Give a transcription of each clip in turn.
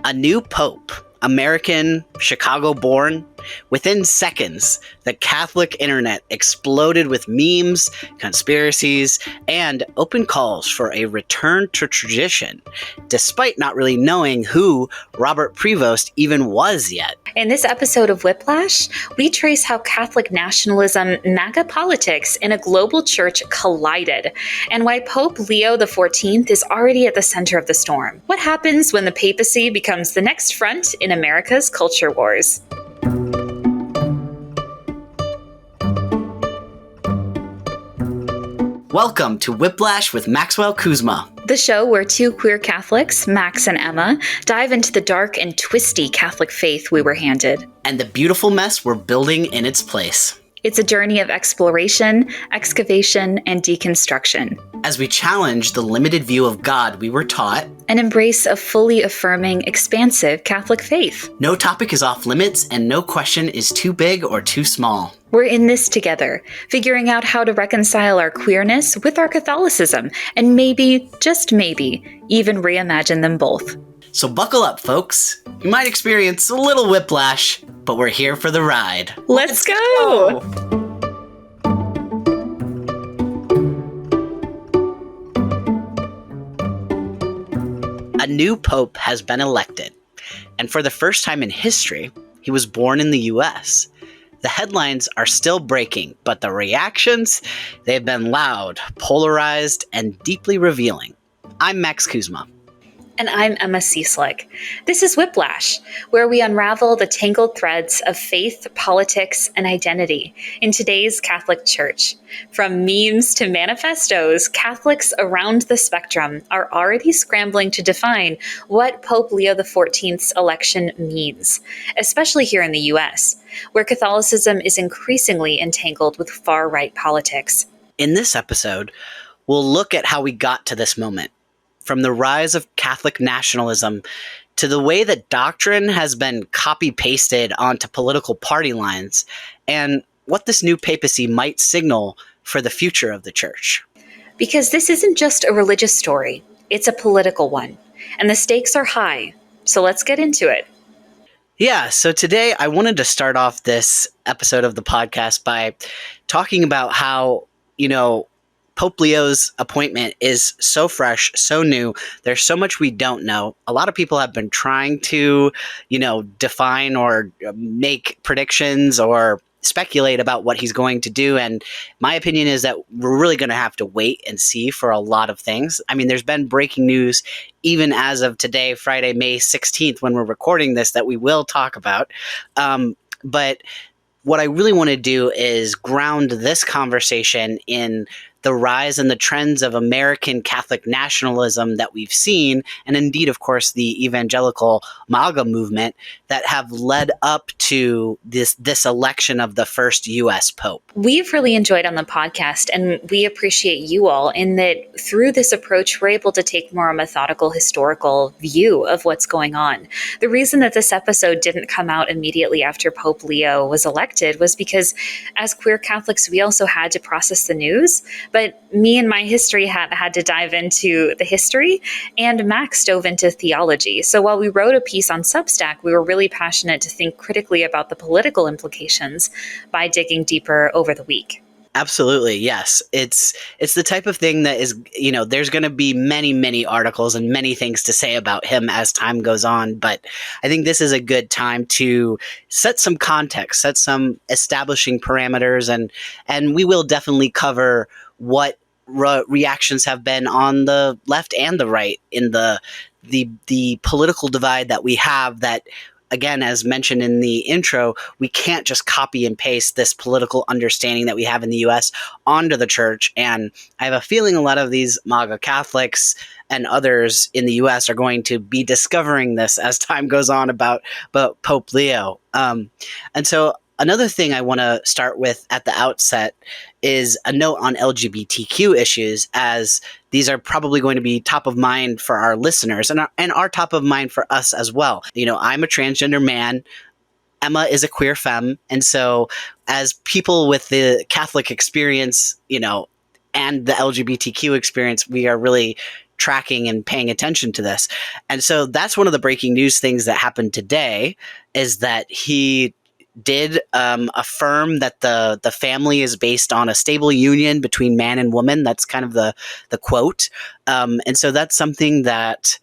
A new pope, American, Chicago-born. Within seconds, the Catholic internet exploded with memes, conspiracies, and open calls for a return to tradition, despite not really knowing who Robert Prevost even was yet. In this episode of Whiplash, we trace how Catholic nationalism, MAGA politics, and a global church collided, and why Pope Leo XIV is already at the center of the storm. What happens when the papacy becomes the next front in America's culture wars? Welcome to Whiplash with Maxwell Kuzma, the show where two queer Catholics, Max and Emma, dive into the dark and twisty Catholic faith we were handed, and the beautiful mess we're building in its place. It's a journey of exploration, excavation, and deconstruction. As we challenge the limited view of God we were taught, and embrace a fully affirming, expansive Catholic faith. No topic is off limits, and no question is too big or too small. We're in this together, figuring out how to reconcile our queerness with our Catholicism, and maybe, just maybe, even reimagine them both. So buckle up, folks. You might experience a little whiplash, but we're here for the ride. Let's go! A new pope has been elected, and for the first time in history, he was born in the U.S. The headlines are still breaking, but the reactions, they've been loud, polarized, and deeply revealing. I'm Max Kuzma. And I'm Emma Cieslik. This is Whiplash, where we unravel the tangled threads of faith, politics, and identity in today's Catholic Church. From memes to manifestos, Catholics around the spectrum are already scrambling to define what Pope Leo XIV's election means, especially here in the U.S., where Catholicism is increasingly entangled with far-right politics. In this episode, we'll look at how we got to this moment. From the rise of Catholic nationalism to the way that doctrine has been copy-pasted onto political party lines, and what this new papacy might signal for the future of the church. Because this isn't just a religious story, it's a political one, and the stakes are high, so let's get into it. Yeah, so today I wanted to start off this episode of the podcast by talking about how, Pope Leo's appointment is so fresh, so new. There's so much we don't know. A lot of people have been trying to, define or make predictions or speculate about what he's going to do. And my opinion is that we're really going to have to wait and see for a lot of things. I mean, there's been breaking news even as of today, Friday, May 16th, when we're recording this, that we will talk about. But what I really want to do is ground this conversation in the rise and the trends of American Catholic nationalism that we've seen, and indeed, of course, the evangelical MAGA movement that have led up to this election of the first U.S. Pope. We've really enjoyed on the podcast, and we appreciate you all in that through this approach, we're able to take more a methodical, historical view of what's going on. The reason that this episode didn't come out immediately after Pope Leo was elected was because as queer Catholics, we also had to process the news. But me and my history had to dive into the history, and Max dove into theology. So while we wrote a piece on Substack, we were really passionate to think critically about the political implications by digging deeper over the week. Absolutely, yes. It's the type of thing that is, there's going to be many, many articles and many things to say about him as time goes on. But I think this is a good time to set some context, set some establishing parameters, and we will definitely cover what reactions have been on the left and the right in the political divide that we have that, again, as mentioned in the intro, we can't just copy and paste this political understanding that we have in the U.S. onto the church. And I have a feeling a lot of these MAGA Catholics and others in the U.S. are going to be discovering this as time goes on about Pope Leo. And so another thing I want to start with at the outset is a note on LGBTQ issues, as these are probably going to be top of mind for our listeners and are top of mind for us as well. I'm a transgender man. Emma is a queer femme. And so as people with the Catholic experience, and the LGBTQ experience, we are really tracking and paying attention to this. And so that's one of the breaking news things that happened today, is that he did affirm that the family is based on a stable union between man and woman. That's kind of the quote. And so that's something that,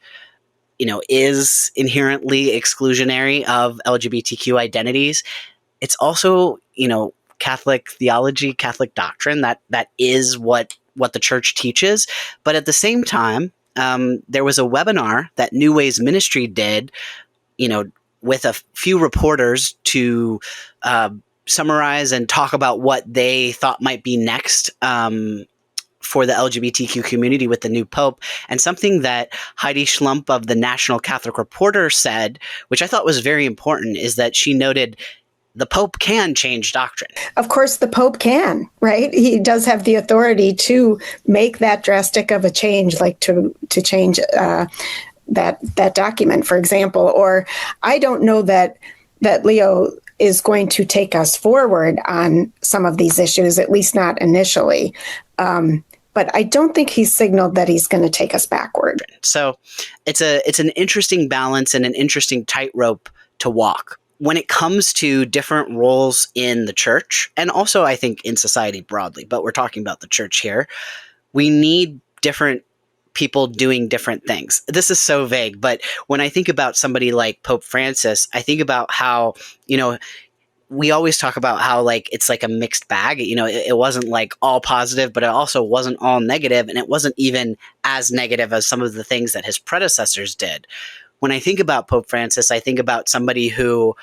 is inherently exclusionary of LGBTQ identities. It's also, Catholic theology, Catholic doctrine, that is what the church teaches. But at the same time, there was a webinar that New Ways Ministry did, with a few reporters to summarize and talk about what they thought might be next for the LGBTQ community with the new Pope. And something that Heidi Schlump of the National Catholic Reporter said, which I thought was very important, is that she noted the Pope can change doctrine. Of course, the Pope can, right? He does have the authority to make that drastic of a change, like to change that document, for example. Or I don't know that Leo is going to take us forward on some of these issues, at least not initially. But I don't think he's signaled that he's going to take us backward. So it's an interesting balance and an interesting tightrope to walk when it comes to different roles in the church, and also I think in society broadly, but we're talking about the church here. We need different people doing different things. This is so vague, but when I think about somebody like Pope Francis, I think about how, we always talk about how like it's like a mixed bag. It wasn't like all positive, but it also wasn't all negative, and it wasn't even as negative as some of the things that his predecessors did. When I think about Pope Francis, I think about somebody who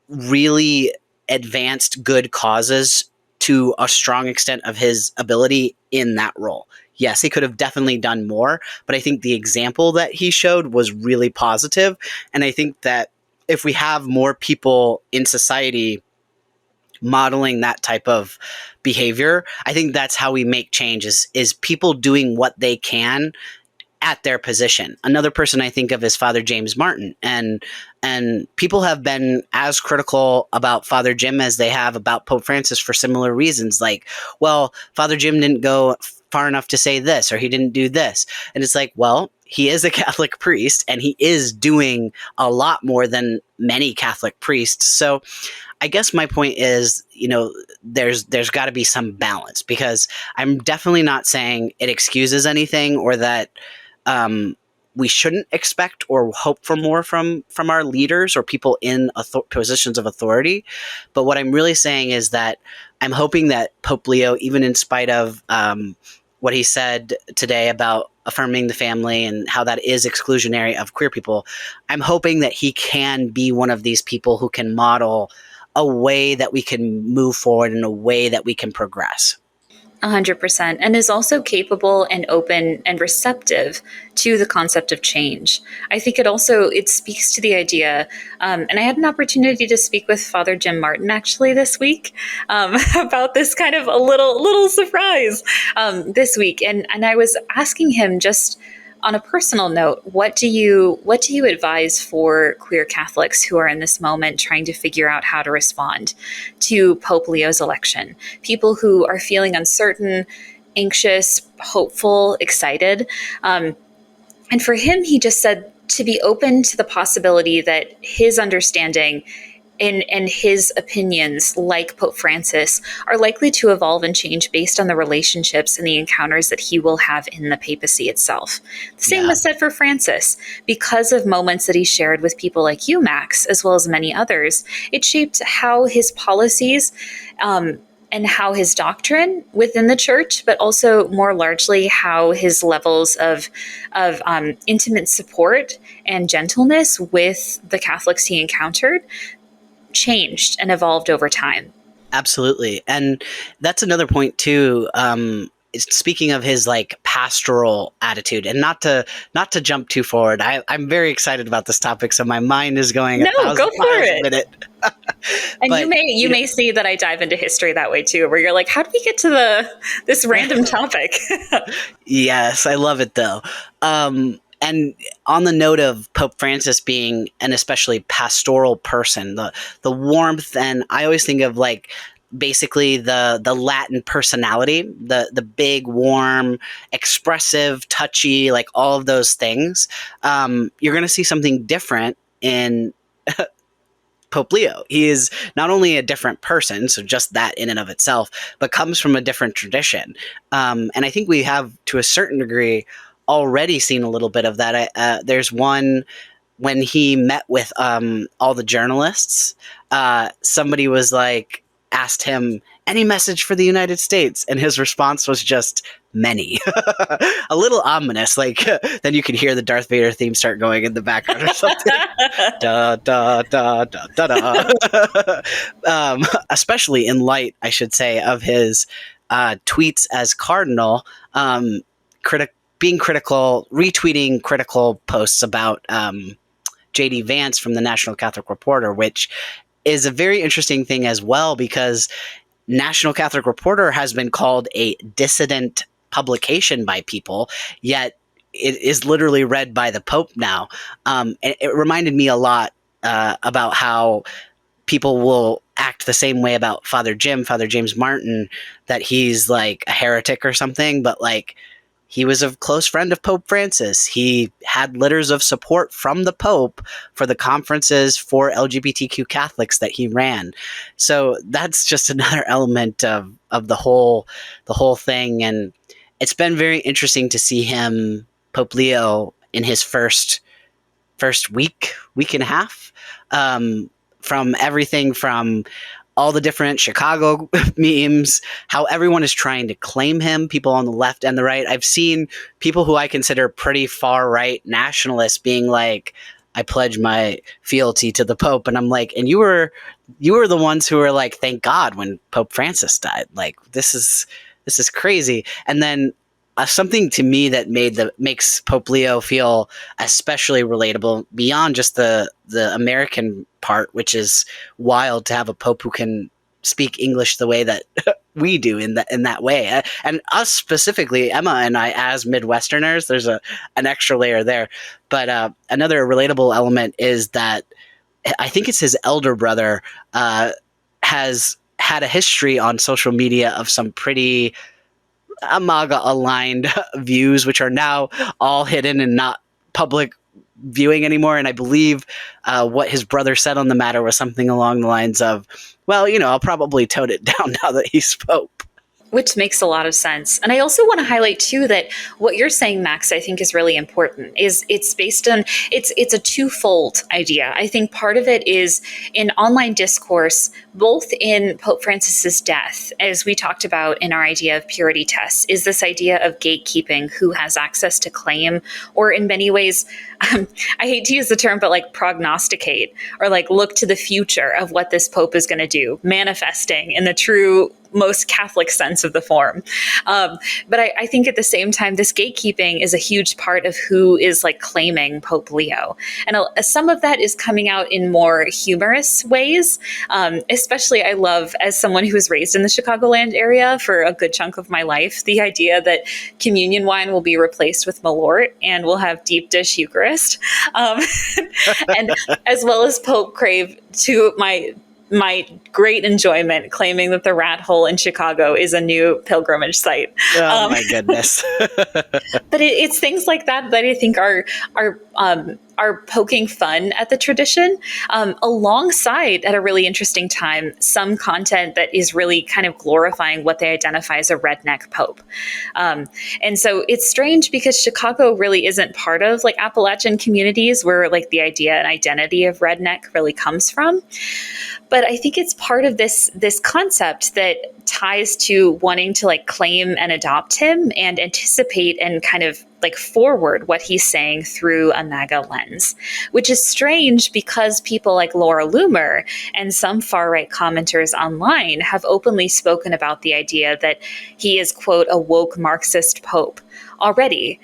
really advanced good causes to a strong extent of his ability in that role. Yes, he could have definitely done more, but I think the example that he showed was really positive. And I think that if we have more people in society modeling that type of behavior, I think that's how we make change, is people doing what they can at their position. Another person I think of is Father James Martin, and people have been as critical about Father Jim as they have about Pope Francis for similar reasons. Like, well, Father Jim didn't go far enough to say this, or he didn't do this. And it's like, well, he is a Catholic priest, and he is doing a lot more than many Catholic priests. So I guess my point is, there's got to be some balance, because I'm definitely not saying it excuses anything, or that we shouldn't expect or hope for more from our leaders or people in positions of authority. But what I'm really saying is that I'm hoping that Pope Leo, even in spite of what he said today about affirming the family and how that is exclusionary of queer people, I'm hoping that he can be one of these people who can model a way that we can move forward, in a way that we can progress. 100%, and is also capable and open and receptive to the concept of change. I think it speaks to the idea, and I had an opportunity to speak with Father Jim Martin actually this week about this kind of a little surprise this week, and I was asking him, just on a personal note, what do you advise for queer Catholics who are in this moment trying to figure out how to respond to Pope Leo's election? People who are feeling uncertain, anxious, hopeful, excited. And for him, he just said to be open to the possibility that his understanding and his opinions, like Pope Francis, are likely to evolve and change based on the relationships and the encounters that he will have in the papacy itself. The same was said for Francis. Because of moments that he shared with people like you, Max, as well as many others, it shaped how his policies and how his doctrine within the church, but also more largely how his levels of intimate support and gentleness with the Catholics he encountered changed and evolved over time. Absolutely. And that's another point too. Speaking of his like pastoral attitude, and not to jump too forward, I'm very excited about this topic, so my mind is going go for it. A minute. And but, you may see that I dive into history that way too, where you're like, how did we get to this random topic? Yes, I love it though. And on the note of Pope Francis being an especially pastoral person, the warmth, and I always think of like basically the Latin personality, the big, warm, expressive, touchy, like all of those things. You're going to see something different in Pope Leo. He is not only a different person, so just that in and of itself, but comes from a different tradition. And I think we have, to a certain degree, already seen a little bit of that. There's one when he met with all the journalists. Somebody was like, asked him, any message for the United States? And his response was just, many. A little ominous, like then you could hear the Darth Vader theme start going in the background or something. Da, da, da, da, da, da. Especially in light, I should say, of his tweets as cardinal, being critical, retweeting critical posts about J.D. Vance from the National Catholic Reporter, which is a very interesting thing as well, because National Catholic Reporter has been called a dissident publication by people, yet it is literally read by the Pope now. And it reminded me a lot about how people will act the same way about Father James Martin, that he's like a heretic or something, but like he was a close friend of Pope Francis. He had letters of support from the Pope for the conferences for LGBTQ Catholics that he ran. So that's just another element of the whole thing. And it's been very interesting to see him, Pope Leo, in his first week and a half, from everything from all the different Chicago memes, how everyone is trying to claim him, people on the left and the right. I've seen people who I consider pretty far right nationalists being like, I pledge my fealty to the Pope. And I'm like, and you were the ones who were like, thank God when Pope Francis died. Like, this is crazy. And then something to me that makes Pope Leo feel especially relatable beyond just the American part, which is wild to have a Pope who can speak English the way that we do in that way. And us specifically, Emma and I, as Midwesterners, there's an extra layer there. But another relatable element is that I think it's his elder brother has had a history on social media of some pretty MAGA aligned views, which are now all hidden and not public viewing anymore. And I believe what his brother said on the matter was something along the lines of, well, I'll probably tone it down now that he's Pope. Which makes a lot of sense. And I also want to highlight too that what you're saying, Max, I think is really important. It's based on it's a twofold idea. I think part of it is in online discourse, both in Pope Francis's death, as we talked about in our idea of purity tests, is this idea of gatekeeping, who has access to claim, or in many ways, I hate to use the term, but like prognosticate, or like look to the future of what this Pope is going to do, manifesting in the true most Catholic sense of the form. But I think at the same time, this gatekeeping is a huge part of who is like claiming Pope Leo. And some of that is coming out in more humorous ways. Especially I love, as someone who was raised in the Chicagoland area for a good chunk of my life, the idea that communion wine will be replaced with Malort and we'll have deep dish Eucharist. And as well as Pope Crave, to my great enjoyment, claiming that the rat hole in Chicago is a new pilgrimage site. Oh my goodness. But it's things like that I think are poking fun at the tradition, alongside, at a really interesting time, some content that is really kind of glorifying what they identify as a redneck pope. And so it's strange because Chicago really isn't part of like Appalachian communities where like the idea and identity of redneck really comes from. But I think it's part of this concept that ties to wanting to like claim and adopt him and anticipate and kind of like forward what he's saying through a MAGA lens, which is strange because people like Laura Loomer and some far-right commenters online have openly spoken about the idea that he is, quote, a woke Marxist pope already.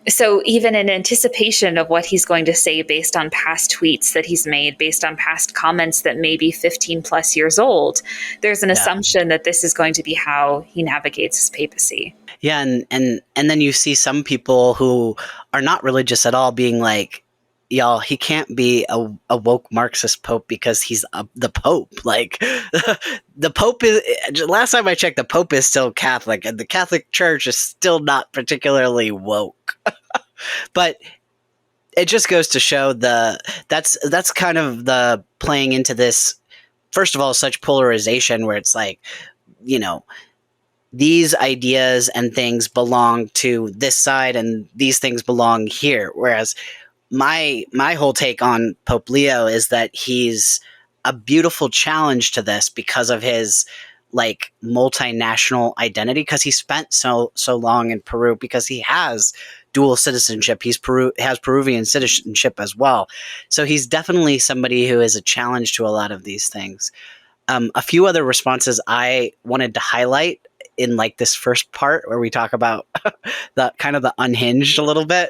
So even in anticipation of what he's going to say based on past tweets that he's made, based on past comments that may be 15 plus years old, there's an assumption that this is going to be how he navigates his papacy. Yeah, and then you see some people who are not religious at all being like, y'all, he can't be a woke Marxist pope because he's the pope. Like, the pope is, last time I checked, the pope is still Catholic, and the Catholic Church is still not particularly woke. But it just goes to show that's kind of the playing into this, first of all, such polarization where it's like, these ideas and things belong to this side and these things belong here. Whereas my whole take on Pope Leo is that he's a beautiful challenge to this because of his like multinational identity, because he spent so long in Peru, because he has dual citizenship. Has Peruvian citizenship as well. So he's definitely somebody who is a challenge to a lot of these things. A few other responses I wanted to highlight in like this first part where we talk about the kind of the unhinged a little bit.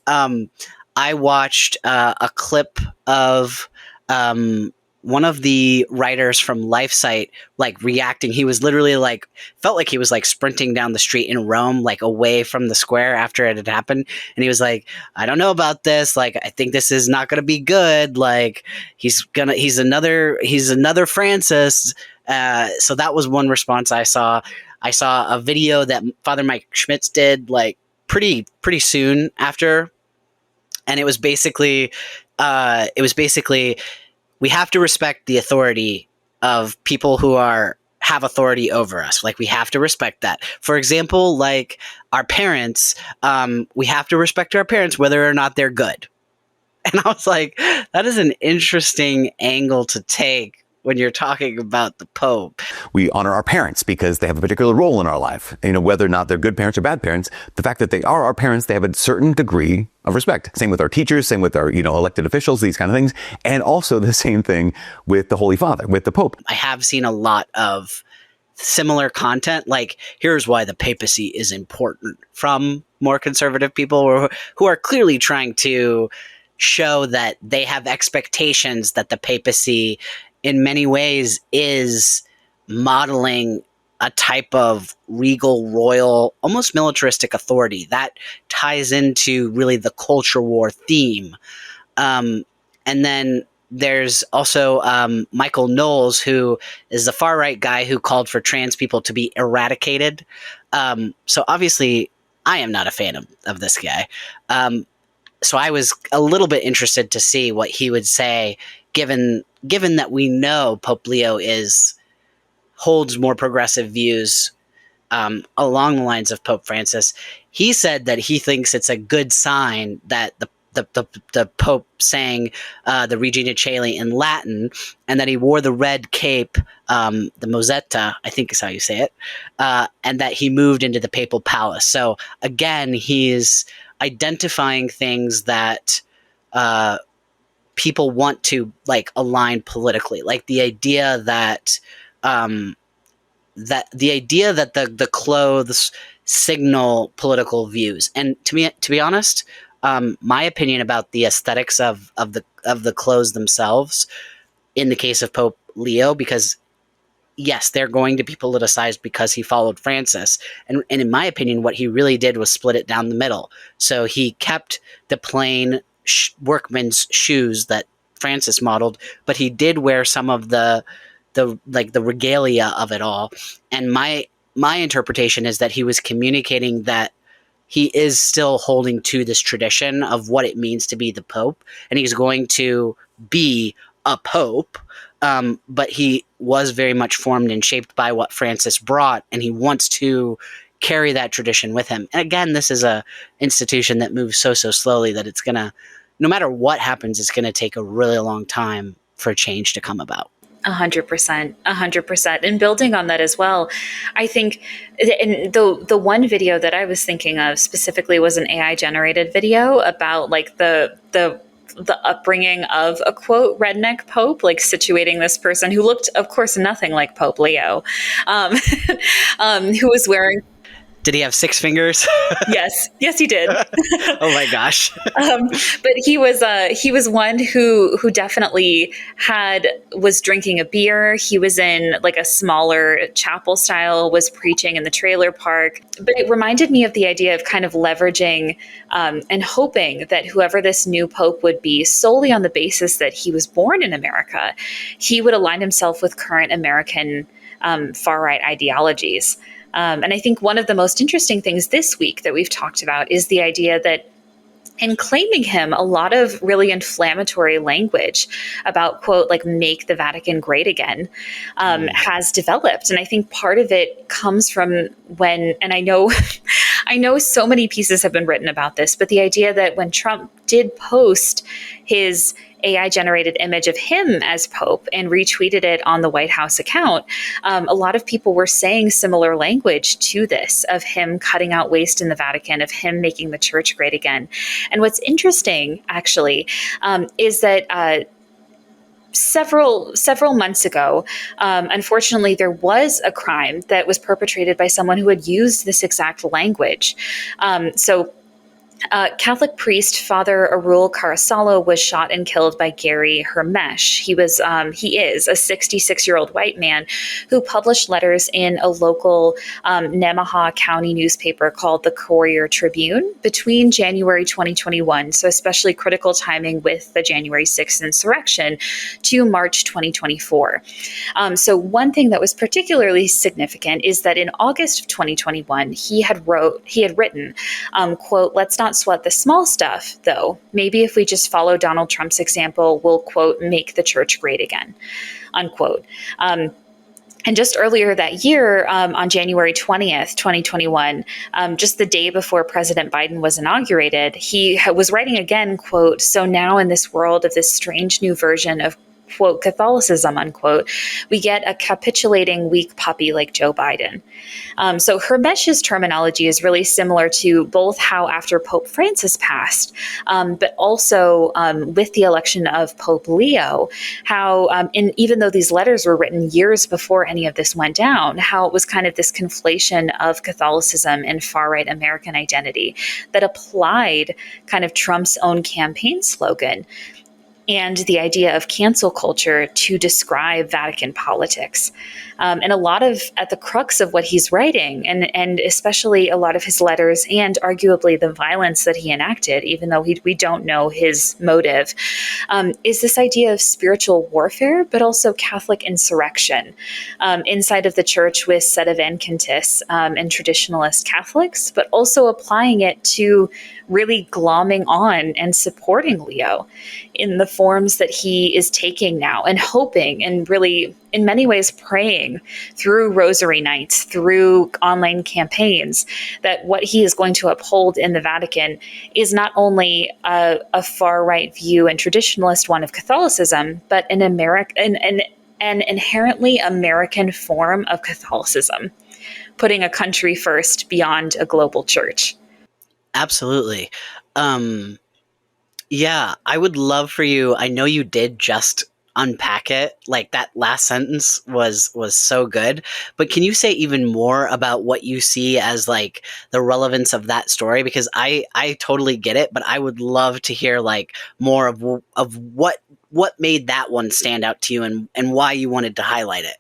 I watched a clip of one of the writers from LifeSite like reacting. He was literally like, felt like he was like sprinting down the street in Rome, like away from the square after it had happened. And he was like, I don't know about this. Like, I think this is not going to be good. Like, he's another Francis. So that was one response I saw. I saw a video that Father Mike Schmitz did like pretty soon after. And it was basically, we have to respect the authority of people who have authority over us. Like, we have to respect that. For example, like our parents, we have to respect our parents whether or not they're good. And I was like, that is an interesting angle to take when you're talking about the Pope. We honor our parents because they have a particular role in our life. Whether or not they're good parents or bad parents, the fact that they are our parents, they have a certain degree of respect. Same with our teachers, same with our, elected officials, these kind of things. And also the same thing with the Holy Father, with the Pope. I have seen a lot of similar content, like, here's why the papacy is important, from more conservative people who are clearly trying to show that they have expectations that the papacy in many ways is modeling a type of regal, royal, almost militaristic authority that ties into really the culture war theme. And then there's also Michael Knowles, who is the far right guy who called for trans people to be eradicated. So obviously I am not a fan of this guy. So I was a little bit interested to see what he would say, given that we know Pope Leo holds more progressive views along the lines of Pope Francis. He said that he thinks it's a good sign that the Pope sang the Regina Caeli in Latin, and that he wore the red cape, the mozzetta, I think is how you say it, and that he moved into the papal palace. So again, he's identifying things that people want to like align politically, like the idea that the clothes signal political views. And to be honest, my opinion about the aesthetics of the clothes themselves, in the case of Pope Leo, because yes, they're going to be politicized because he followed Francis. And in my opinion, what he really did was split it down the middle. So he kept the plain workman's shoes that Francis modeled, but he did wear some of the regalia of it all. And my interpretation is that he was communicating that he is still holding to this tradition of what it means to be the Pope, and he's going to be a Pope. But he was very much formed and shaped by what Francis brought, and he wants to carry that tradition with him. And again, this is a institution that moves so slowly that it's gonna, no matter what happens, it's gonna take a really long time for change to come about. 100%. And building on that as well, I think, and the one video that I was thinking of specifically was an AI generated video about like the upbringing of a quote redneck pope, like situating this person who looked, of course, nothing like Pope Leo, who was wearing. Did he have 6 fingers? Yes, he did. Oh my gosh. But he was one who definitely was drinking a beer. He was in like a smaller chapel style, was preaching in the trailer park. But it reminded me of the idea of kind of leveraging and hoping that whoever this new pope would be, solely on the basis that he was born in America, he would align himself with current American far-right ideologies. And I think one of the most interesting things this week that we've talked about is the idea that in claiming him, a lot of really inflammatory language about, quote, like, make the Vatican great again, has developed. And I think part of it comes from and I know, I know so many pieces have been written about this, but the idea that when Trump did post his AI generated image of him as Pope and retweeted it on the White House account, a lot of people were saying similar language to this, of him cutting out waste in the Vatican, of him making the church great again. And what's interesting, actually, is that several months ago, unfortunately, there was a crime that was perpetrated by someone who had used this exact language. Catholic priest Father Arul Carasalo was shot and killed by Gary Hermesh. He is a 66-year-old white man who published letters in a local Nemaha County newspaper called the Courier Tribune between January 2021, so especially critical timing with the January 6th insurrection, to March 2024. So one thing that was particularly significant is that in August of 2021, he had written, quote, "Let's not sweat the small stuff, though. Maybe if we just follow Donald Trump's example, we'll, quote, make the church great again," unquote. And just earlier that year, on January 20th, 2021, just the day before President Biden was inaugurated, he was writing again, quote, "So now in this world of this strange new version of, quote, Catholicism, unquote, we get a capitulating weak puppy like Joe Biden." So Hermesh's terminology is really similar to both how after Pope Francis passed, but also with the election of Pope Leo, how even though these letters were written years before any of this went down, how it was kind of this conflation of Catholicism and far-right American identity that applied kind of Trump's own campaign slogan and the idea of cancel culture to describe Vatican politics. And a lot of, at the crux of what he's writing, and especially a lot of his letters and arguably the violence that he enacted, even though we don't know his motive, is this idea of spiritual warfare, but also Catholic insurrection inside of the church with sedevacantists and traditionalist Catholics, but also applying it to really glomming on and supporting Leo in the forms that he is taking now, and hoping and really in many ways praying through rosary nights, through online campaigns, that what he is going to uphold in the Vatican is not only a far-right view and traditionalist one of Catholicism, but an inherently American form of Catholicism, putting a country first beyond a global church. Absolutely. Yeah, I would love for you. I know you did just unpack it. Like, that last sentence was so good. But can you say even more about what you see as like the relevance of that story? Because I totally get it, but I would love to hear like more of what made that one stand out to you and why you wanted to highlight it.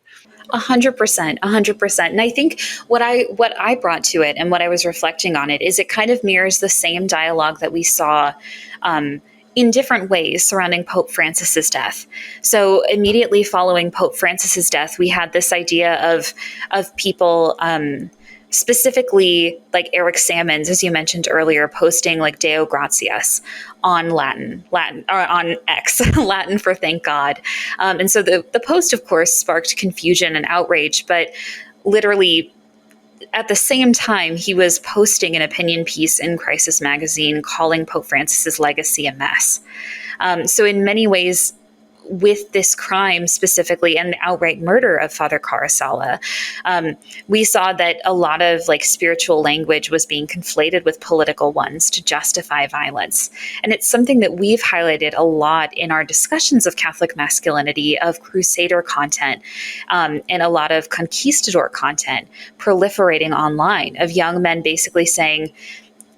100%. And I think what I brought to it and what I was reflecting on it is it kind of mirrors the same dialogue that we saw in different ways surrounding Pope Francis's death. So immediately following Pope Francis's death, we had this idea of people, specifically like Eric Sammons, as you mentioned earlier, posting like Deo Gratias on Latin or on X, Latin for thank God. And so the post, of course, sparked confusion and outrage, but literally at the same time, he was posting an opinion piece in Crisis Magazine calling Pope Francis's legacy a mess. So in many ways, with this crime specifically and the outright murder of Father Carasala, we saw that a lot of like spiritual language was being conflated with political ones to justify violence. And it's something that we've highlighted a lot in our discussions of Catholic masculinity, of crusader content, and a lot of conquistador content proliferating online, of young men basically saying,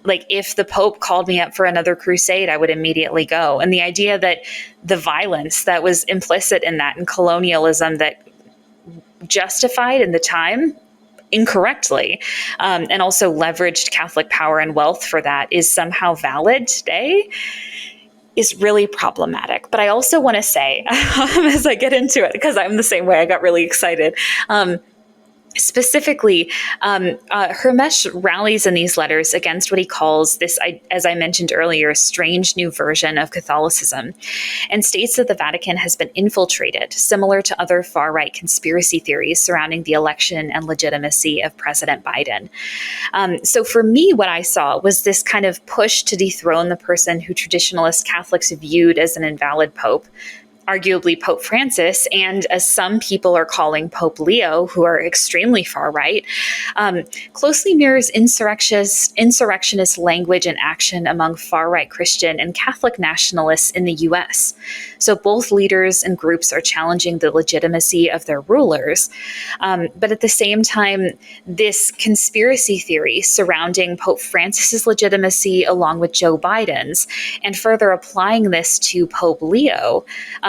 like, if the Pope called me up for another crusade, I would immediately go. And the idea that the violence that was implicit in that, and colonialism that justified in the time incorrectly, and also leveraged Catholic power and wealth for that, is somehow valid today, is really problematic. But I also want to say, as I get into it, because I'm the same way, I got really excited. Specifically, Hermesh rallies in these letters against what he calls this, as I mentioned earlier, strange new version of Catholicism, and states that the Vatican has been infiltrated, similar to other far-right conspiracy theories surrounding the election and legitimacy of President Biden. So for me, what I saw was this kind of push to dethrone the person who traditionalist Catholics viewed as an invalid pope, arguably Pope Francis, and as some people are calling Pope Leo, who are extremely far right, closely mirrors insurrectionist language and action among far right Christian and Catholic nationalists in the US. So both leaders and groups are challenging the legitimacy of their rulers. But at the same time, this conspiracy theory surrounding Pope Francis's legitimacy along with Joe Biden's, and further applying this to Pope Leo,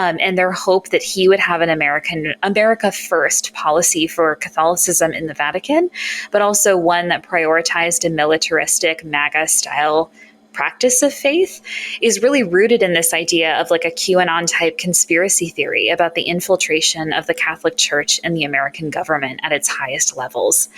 and their hope that he would have an America first policy for Catholicism in the Vatican, but also one that prioritized a militaristic MAGA style practice of faith, is really rooted in this idea of like a QAnon type conspiracy theory about the infiltration of the Catholic Church and the American government at its highest levels.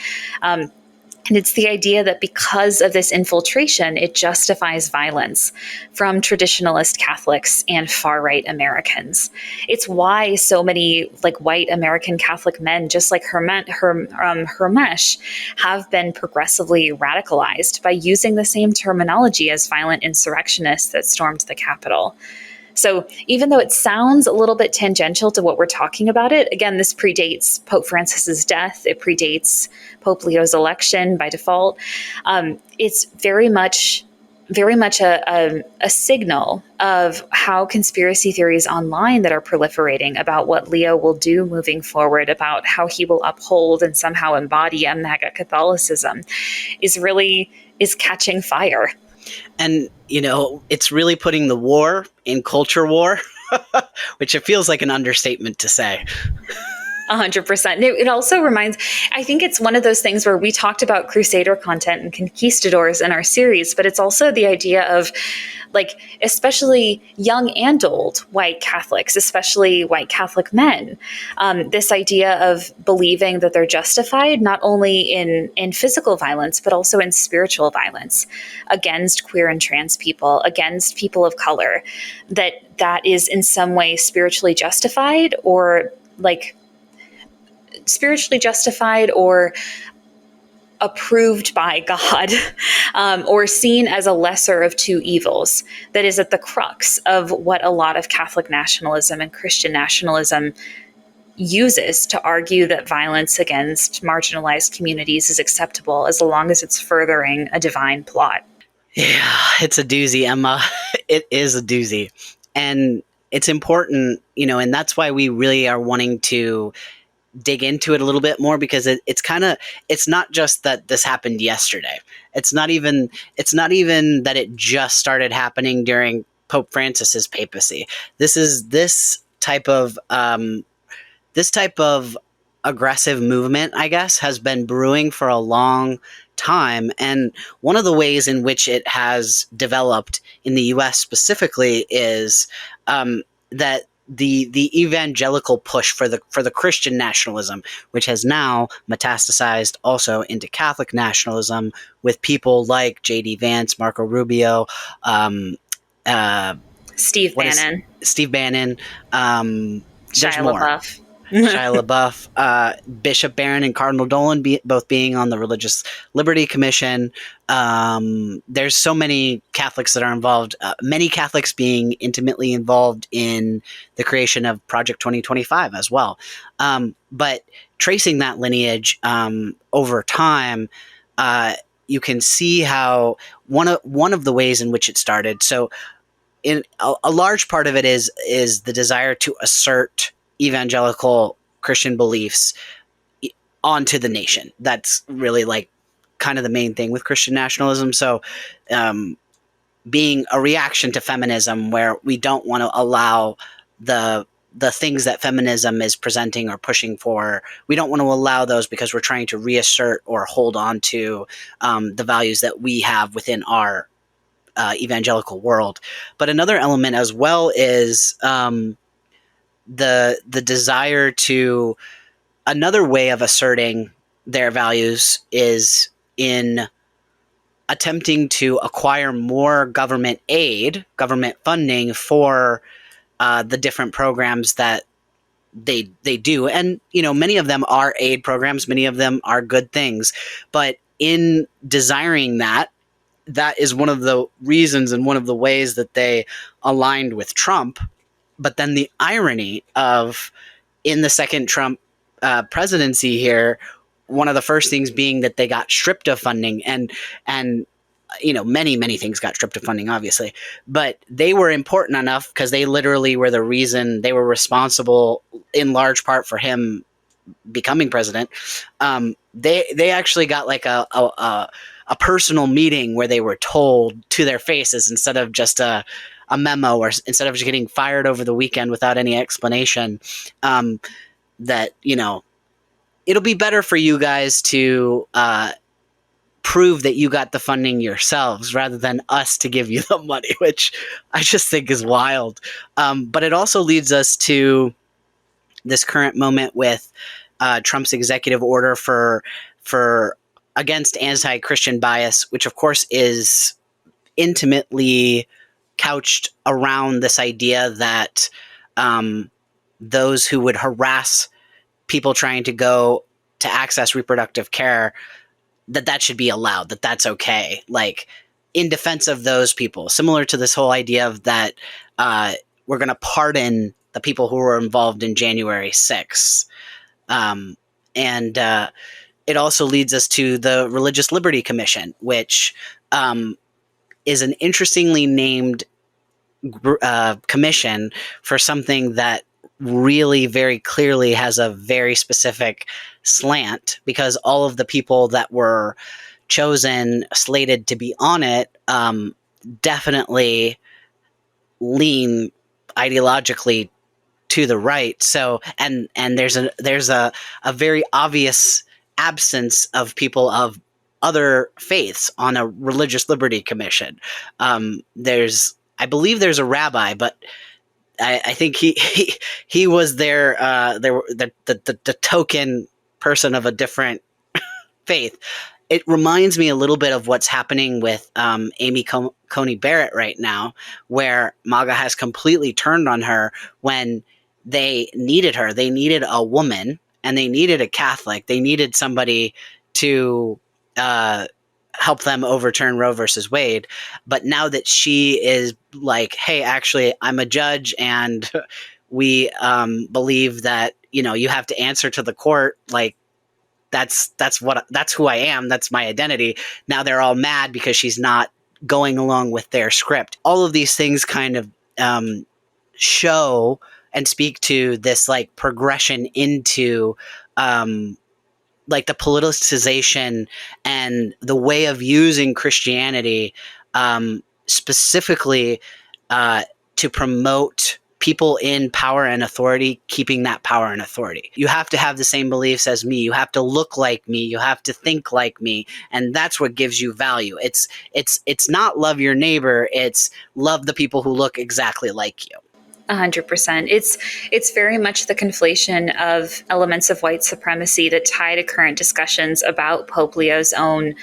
And it's the idea that because of this infiltration, it justifies violence from traditionalist Catholics and far-right Americans. It's why so many like white American Catholic men, just like Hermesh, have been progressively radicalized by using the same terminology as violent insurrectionists that stormed the Capitol. So even though it sounds a little bit tangential to what we're talking about it, again, this predates Pope Francis's death. It predates Pope Leo's election by default. It's very much a signal of how conspiracy theories online that are proliferating about what Leo will do moving forward, about how he will uphold and somehow embody a MAGA Catholicism, is catching fire. And, it's really putting the war in culture war, which it feels like an understatement to say. 100%. It also reminds, I think it's one of those things where we talked about crusader content and conquistadors in our series, but it's also the idea of like, especially young and old white Catholics, especially white Catholic men, this idea of believing that they're justified not only in physical violence, but also in spiritual violence against queer and trans people, against people of color, that is in some way spiritually justified or approved by God, or seen as a lesser of two evils that is at the crux of what a lot of Catholic nationalism and Christian nationalism uses to argue that violence against marginalized communities is acceptable as long as it's furthering a divine plot. Yeah, it's a doozy, Emma. It is a doozy. And it's important, and that's why we really are wanting to dig into it a little bit more, because it's not just that this happened yesterday. It's not even that it just started happening during Pope Francis's papacy. This type of aggressive movement, I guess, has been brewing for a long time. And one of the ways in which it has developed in the US specifically is that the evangelical push for the Christian nationalism, which has now metastasized also into Catholic nationalism with people like J.D. Vance, Marco Rubio, Steve Bannon, Shia LaBeouf. Shia LaBeouf, Bishop Barron and Cardinal Dolan both being on the Religious Liberty Commission. There's so many Catholics that are involved, many Catholics being intimately involved in the creation of Project 2025 as well. But tracing that lineage over time, you can see how one of the ways in which it started. So in a large part of it is the desire to assert evangelical Christian beliefs onto the nation. That's really like kind of the main thing with Christian nationalism. So being a reaction to feminism, where we don't want to allow the things that feminism is presenting or pushing for, we don't want to allow those because we're trying to reassert or hold on to the values that we have within our evangelical world. But another element as well is the desire to, another way of asserting their values is in attempting to acquire more government aid, government funding for the different programs that they do. And, you know, many of them are aid programs, many of them are good things. But in desiring that, that is one of the reasons and one of the ways that they aligned with Trump. But then the irony of, in the second Trump presidency here, one of the first things being that they got stripped of funding, and you know, many things got stripped of funding, obviously, but they were important enough because they literally were the reason, they were responsible in large part for him becoming president. They actually got like a personal meeting where they were told to their faces, instead of just a memo, or instead of just getting fired over the weekend without any explanation, that, you know, it'll be better for you guys to prove that you got the funding yourselves rather than us to give you the money, which I just think is wild. But it also leads us to this current moment with Trump's executive order for against anti-Christian bias, which of course is intimately couched around this idea that those who would harass people trying to go to access reproductive care, that should be allowed, that's okay. Like, in defense of those people, similar to this whole idea of that we're going to pardon the people who were involved in January 6th. And it also leads us to the Religious Liberty Commission, which is an interestingly named commission for something that really very clearly has a very specific slant, because all of the people that were chosen, slated to be on it, definitely lean ideologically to the right. So, and there's a very obvious absence of people of other faiths on a Religious Liberty Commission. I believe there's a rabbi, but I think he was there the token person of a different faith. It reminds me a little bit of what's happening with Amy Coney Barrett right now, where MAGA has completely turned on her when they needed her. They needed a woman, and they needed a Catholic. They needed somebody to help them overturn Roe versus Wade. But now that she is like, hey, actually, I'm a judge, and we believe that, you know, you have to answer to the court, like, that's who I am. That's my identity. Now they're all mad because she's not going along with their script. All of these things kind of show and speak to this like progression into like the politicization and the way of using Christianity specifically to promote people in power and authority, keeping that power and authority. You have to have the same beliefs as me. You have to look like me. You have to think like me. And that's what gives you value. It's not love your neighbor. It's love the people who look exactly like you. 100%. It's very much the conflation of elements of white supremacy that tie to current discussions about Pope Leo's own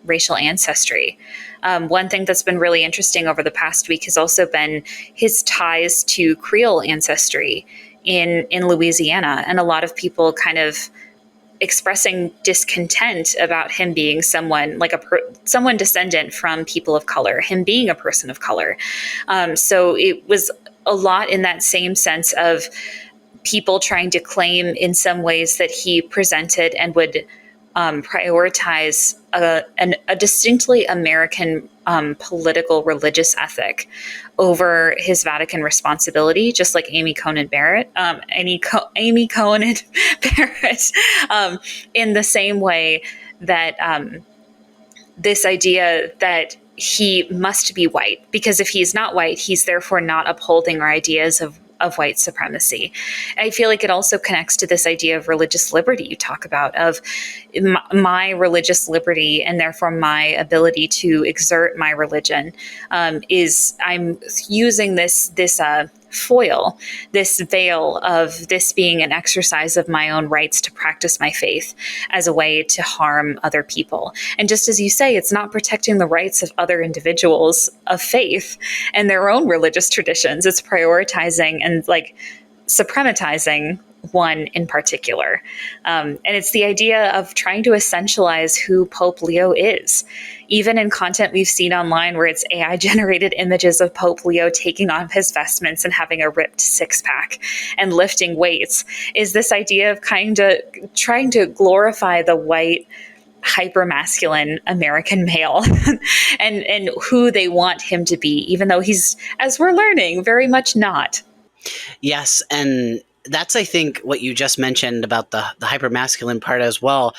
racial ancestry. One thing that's been really interesting over the past week has also been his ties to Creole ancestry in Louisiana, and a lot of people kind of expressing discontent about him being someone like someone descendant from people of color, him being a person of color. So it was a lot in that same sense of people trying to claim in some ways that he presented and would prioritize a distinctly American political religious ethic over his Vatican responsibility, just like Amy Coney Barrett, in the same way that this idea that he must be white, because if he's not white, he's therefore not upholding our ideas of white supremacy. I feel like it also connects to this idea of religious liberty you talk about, of my religious liberty, and therefore my ability to exert my religion is I'm using this foil, this veil of this being an exercise of my own rights to practice my faith as a way to harm other people. And just as you say, it's not protecting the rights of other individuals of faith and their own religious traditions. It's prioritizing and like suprematizing one in particular. And it's the idea of trying to essentialize who Pope Leo is. Even in content we've seen online where it's AI generated images of Pope Leo taking off his vestments and having a ripped six pack and lifting weights, is this idea of kind of trying to glorify the white, hyper-masculine American male and who they want him to be, even though he's, as we're learning, very much not. Yes, and that's, I think, what you just mentioned about the hyper-masculine part as well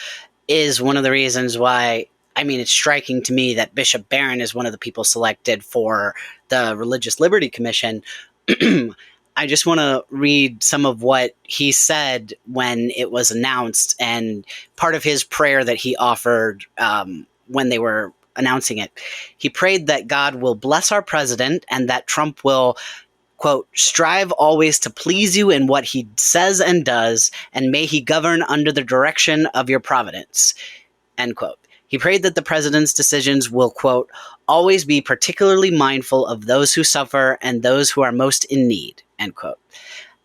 is one of the reasons why, I mean, it's striking to me that Bishop Barron is one of the people selected for the Religious Liberty Commission. I just want to read some of what he said when it was announced, and part of his prayer that he offered when they were announcing it. He prayed that God will bless our president and that Trump will, quote, strive always to please you in what he says and does, and may he govern under the direction of your providence, end quote. He prayed that the president's decisions will, quote, always be particularly mindful of those who suffer and those who are most in need, end quote.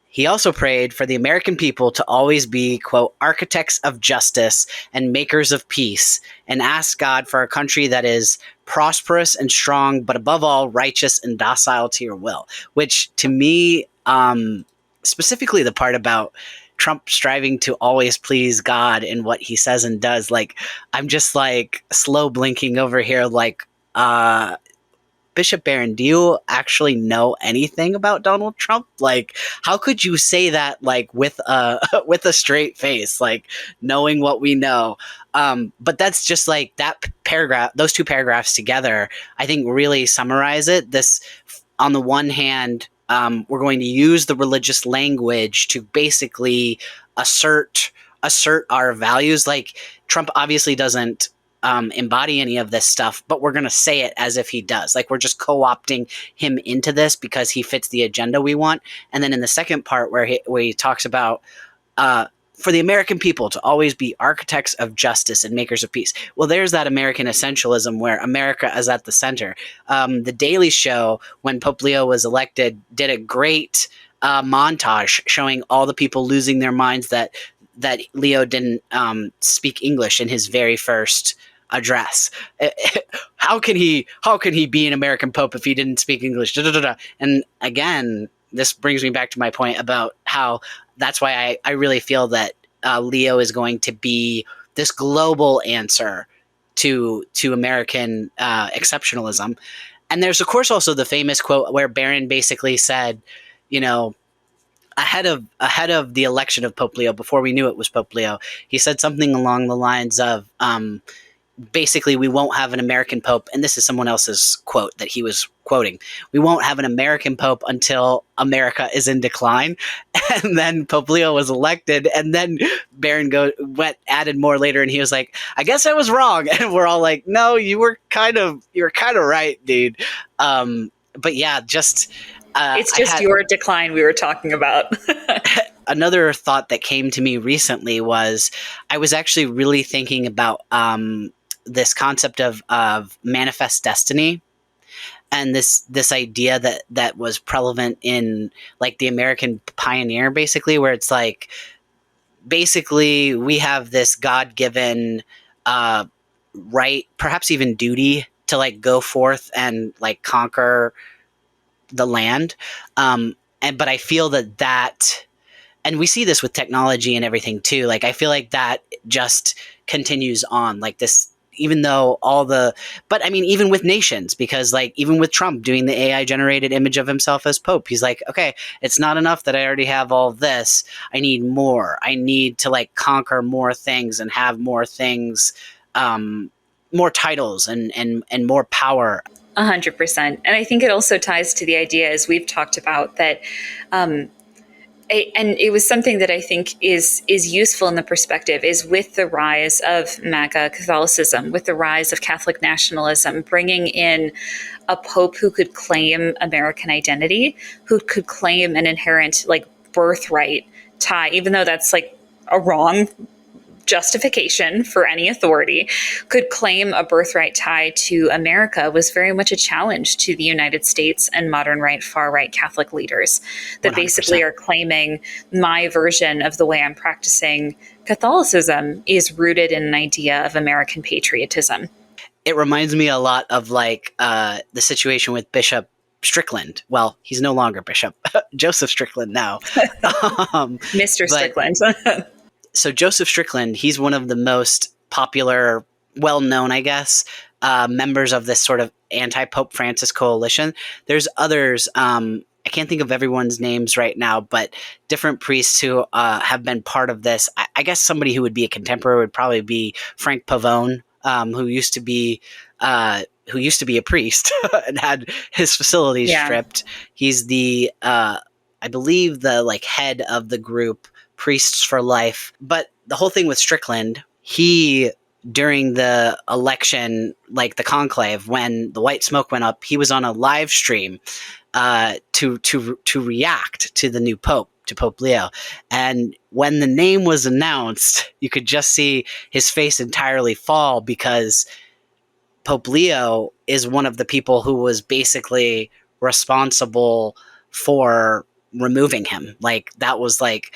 He also prayed for the American people to always be, quote, architects of justice and makers of peace, and asked God for a country that is prosperous and strong, but above all, righteous and docile to your will, which to me, specifically the part about Trump striving to always please God in what he says and does, like, I'm just like slow blinking over here, like, Bishop Barron, do you actually know anything about Donald Trump? Like, how could you say that, like, with a with a straight face, like, knowing what we know? But that's just like that paragraph, those two paragraphs together, I think really summarize it. This, on the one hand, we're going to use the religious language to basically assert our values. Like, Trump obviously doesn't embody any of this stuff, but we're going to say it as if he does. Like, we're just co-opting him into this because he fits the agenda we want. And then in the second part where he talks about for the American people to always be architects of justice and makers of peace. Well, there's that American essentialism where America is at the center. The Daily Show, when Pope Leo was elected, did a great montage showing all the people losing their minds that Leo didn't speak English in his very first address. How can he be an American pope if he didn't speak English? And again, this brings me back to my point about how that's why I really feel that Leo is going to be this global answer to American exceptionalism. And there's, of course, also the famous quote where Barron basically said, you know, ahead of the election of Pope Leo, before we knew it was Pope Leo, he said something along the lines of, basically, we won't have an American pope, and this is someone else's quote that he was quoting, we won't have an American pope until America is in decline. And then Pope Leo was elected, and then Barron added more later, and he was like, I guess I was wrong. And we're all like, no, you were kind of right, dude. But yeah, just it's just your decline we were talking about. Another thought that came to me recently was I was actually really thinking about this concept of manifest destiny. and this idea that was prevalent in like the American pioneer, basically, where it's like, basically we have this God-given right, perhaps even duty, to like go forth and like conquer the land. And but I feel that and we see this with technology and everything too. Like, I feel like that just continues on like this, even though but I mean, even with nations, because like, even with Trump doing the AI generated image of himself as Pope, he's like, okay, it's not enough that I already have all this. I need more. I need to like conquer more things and have more things, more titles and more power. 100%. And I think it also ties to the idea, as we've talked about, that and it was something that I think is useful in the perspective, is with the rise of MAGA Catholicism, with the rise of Catholic nationalism, bringing in a pope who could claim American identity, who could claim an inherent like birthright tie, even though that's like a wrong justification for any authority, could claim a birthright tie to America, was very much a challenge to the United States and modern right, far right Catholic leaders that 100%. basically are claiming my version of the way I'm practicing Catholicism is rooted in an idea of American patriotism. It reminds me a lot of like the situation with Bishop Strickland. Well, he's no longer Bishop. Joseph Strickland now. Mr. Strickland. So Joseph Strickland, he's one of the most popular, well-known, I guess, members of this sort of anti-Pope Francis coalition. There's others. I can't think of everyone's names right now, but different priests who have been part of this. I guess somebody who would be a contemporary would probably be Frank Pavone, who used to be a priest and had his facilities stripped. He's the, I believe, the like head of the group Priests for Life. But the whole thing with Strickland, he, during the election, like the conclave, when the white smoke went up, he was on a live stream to react to the new pope, to Pope Leo. And when the name was announced, you could just see his face entirely fall, because Pope Leo is one of the people who was basically responsible for removing him. Like, that was like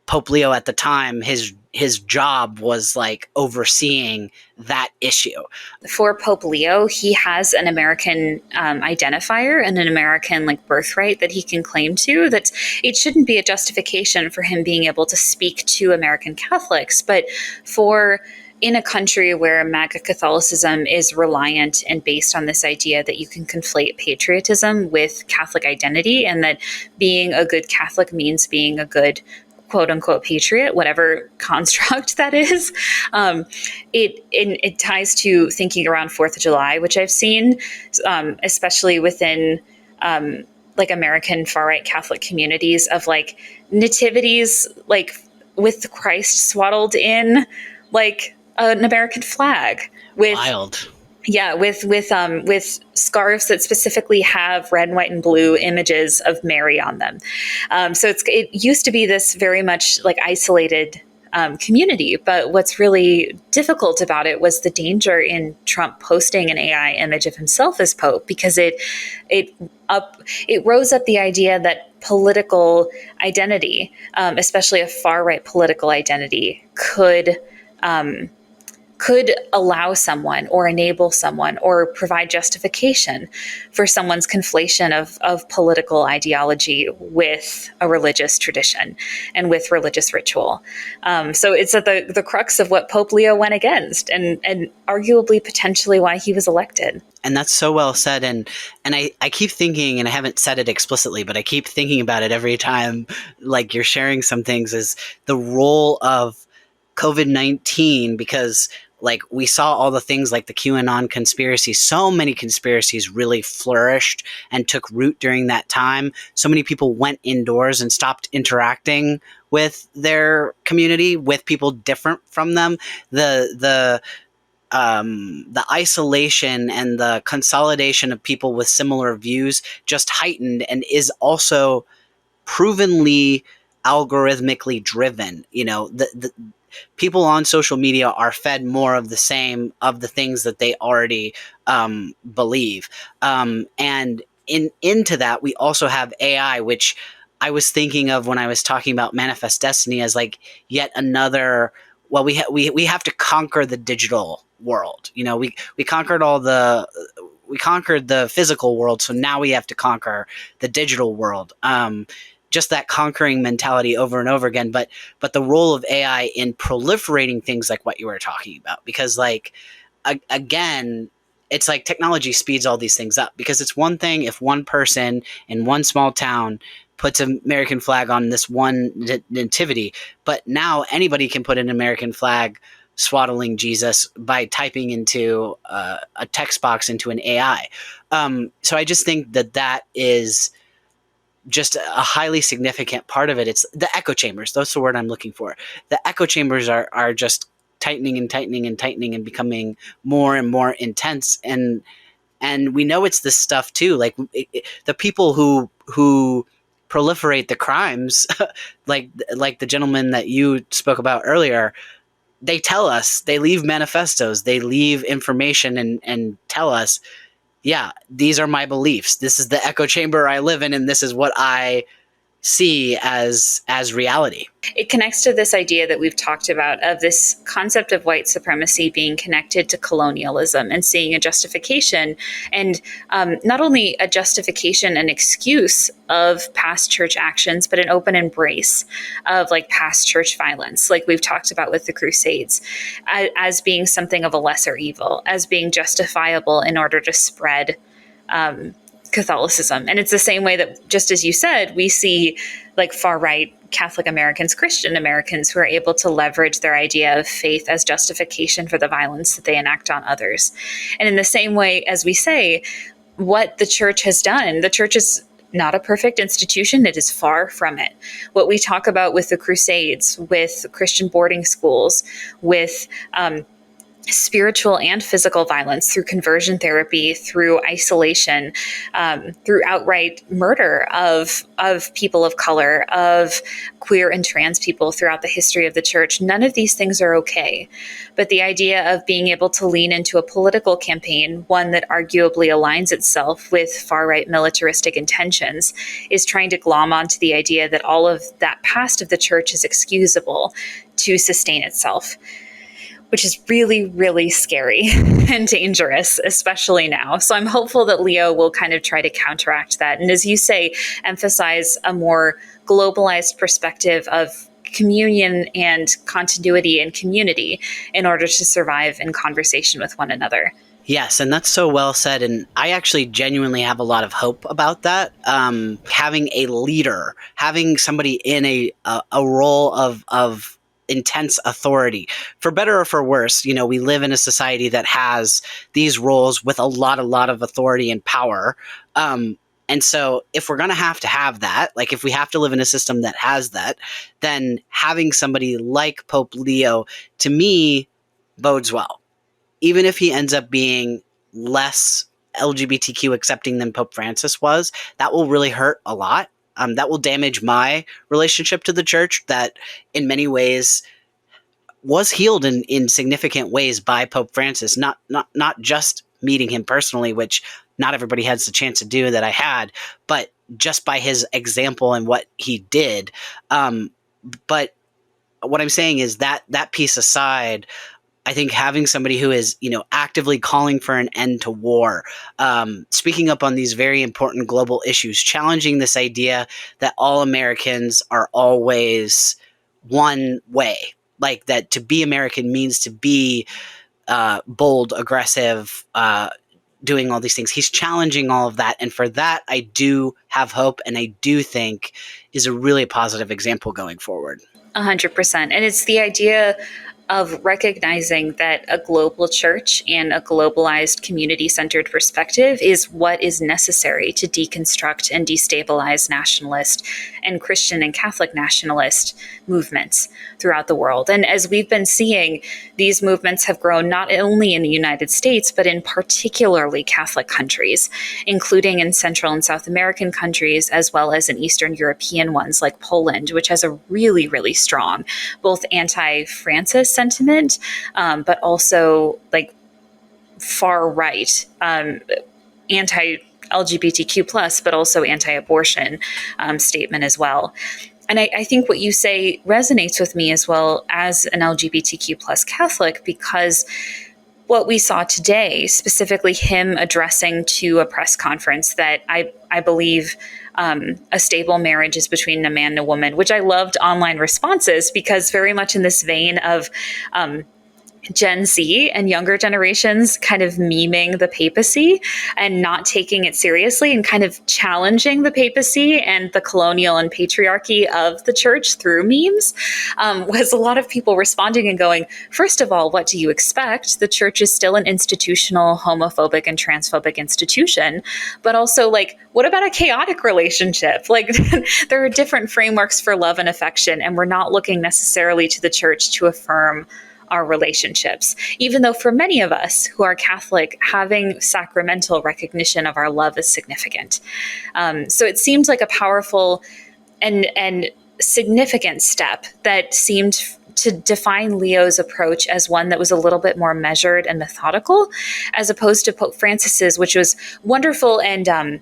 Pope Leo at the time, his job was like overseeing that issue. For Pope Leo, he has an American identifier and an American like birthright that he can claim to. That it shouldn't be a justification for him being able to speak to American Catholics, but for in a country where MAGA Catholicism is reliant and based on this idea that you can conflate patriotism with Catholic identity, and that being a good Catholic means being a good quote unquote patriot, whatever construct that is. It ties to thinking around 4th of July, which I've seen, especially within like American far right Catholic communities, of like nativities, like with Christ swaddled in like an American flag with Wild. Yeah, with scarves that specifically have red, white, and blue images of Mary on them. So it used to be this very much like isolated community, but what's really difficult about it was the danger in Trump posting an AI image of himself as Pope, because it rose up the idea that political identity, especially a far right political identity, could allow someone or enable someone or provide justification for someone's conflation of political ideology with a religious tradition and with religious ritual. So it's at the crux of what Pope Leo went against, and arguably potentially why he was elected. And that's so well said. And I keep thinking, and I haven't said it explicitly, but I keep thinking about it every time like you're sharing some things, is the role of COVID-19, because like we saw all the things like the QAnon conspiracy, so many conspiracies really flourished and took root during that time. So many people went indoors and stopped interacting with their community, with people different from them. The isolation and the consolidation of people with similar views just heightened, and is also provenly algorithmically driven. You know, people on social media are fed more of the same of the things that they already believe. And into that, we also have AI, which I was thinking of when I was talking about Manifest Destiny as like yet another. Well, we have to conquer the digital world. You know, we conquered we conquered the physical world, so now we have to conquer the digital world. Just that conquering mentality over and over again. But the role of AI in proliferating things like what you were talking about, because like again, it's like technology speeds all these things up, because it's one thing if one person in one small town puts an American flag on this one nativity, but now anybody can put an American flag swaddling Jesus by typing into a text box into an AI. So I just think that is just a highly significant part of it. It's the echo chambers. That's the word I'm looking for. The echo chambers are just tightening and tightening and tightening and becoming more and more intense. And we know it's this stuff too. Like the people who proliferate the crimes, like the gentleman that you spoke about earlier, they tell us, they leave manifestos, they leave information and tell us, yeah, these are my beliefs. This is the echo chamber I live in, and this is what I see as reality. It connects to this idea that we've talked about of this concept of white supremacy being connected to colonialism and seeing a justification, and not only a justification and excuse of past church actions, but an open embrace of like past church violence, like we've talked about with the Crusades, as being something of a lesser evil, as being justifiable in order to spread Catholicism. And it's the same way that, just as you said, we see like far right Catholic Americans, Christian Americans who are able to leverage their idea of faith as justification for the violence that they enact on others. And in the same way, as we say, what the church has done, the church is not a perfect institution. It is far from it. What we talk about with the Crusades, with Christian boarding schools, with spiritual and physical violence through conversion therapy, through isolation, through outright murder of people of color, of queer and trans people throughout the history of the church. None of these things are okay. But the idea of being able to lean into a political campaign, one that arguably aligns itself with far-right militaristic intentions, is trying to glom onto the idea that all of that past of the church is excusable to sustain itself, which is really, really scary and dangerous, especially now. So I'm hopeful that Leo will kind of try to counteract that. And as you say, emphasize a more globalized perspective of communion and continuity and community in order to survive in conversation with one another. Yes, and that's so well said. And I actually genuinely have a lot of hope about that. Having a leader, having somebody in a role of intense authority, for better or for worse. You know, we live in a society that has these roles with a lot of authority and power. And so if we're going to have that, like if we have to live in a system that has that, then having somebody like Pope Leo, to me, bodes well. Even if he ends up being less LGBTQ accepting than Pope Francis was, that will really hurt a lot. That will damage my relationship to the church that in many ways was healed in significant ways by Pope Francis, not just meeting him personally, which not everybody has the chance to do that I had, but just by his example and what he did. But what I'm saying is that piece aside, I think having somebody who is, actively calling for an end to war, speaking up on these very important global issues, challenging this idea that all Americans are always one way, like that to be American means to be bold, aggressive, doing all these things. He's challenging all of that. And for that, I do have hope, and I do think is a really positive example going forward. 100%. And it's the idea of recognizing that a global church and a globalized community-centered perspective is what is necessary to deconstruct and destabilize nationalist and Christian and Catholic nationalist movements throughout the world. And as we've been seeing, these movements have grown not only in the United States, but in particularly Catholic countries, including in Central and South American countries, as well as in Eastern European ones like Poland, which has a really, really strong both anti-Francis sentiment, but also like far right, anti-LGBTQ plus, but also anti-abortion statement as well. And I think what you say resonates with me as well as an LGBTQ plus Catholic, because what we saw today, specifically him addressing to a press conference that I believe a stable marriage is between a man and a woman, which I loved online responses, because very much in this vein of Gen Z and younger generations kind of memeing the papacy and not taking it seriously and kind of challenging the papacy and the colonial and patriarchy of the church through memes, was a lot of people responding and going, first of all, what do you expect? The church is still an institutional, homophobic and transphobic institution, but also like, what about a chaotic relationship? Like there are different frameworks for love and affection, and we're not looking necessarily to the church to affirm our relationships, even though for many of us who are Catholic, having sacramental recognition of our love is significant. So it seemed like a powerful and significant step that seemed to define Leo's approach as one that was a little bit more measured and methodical, as opposed to Pope Francis's, which was wonderful and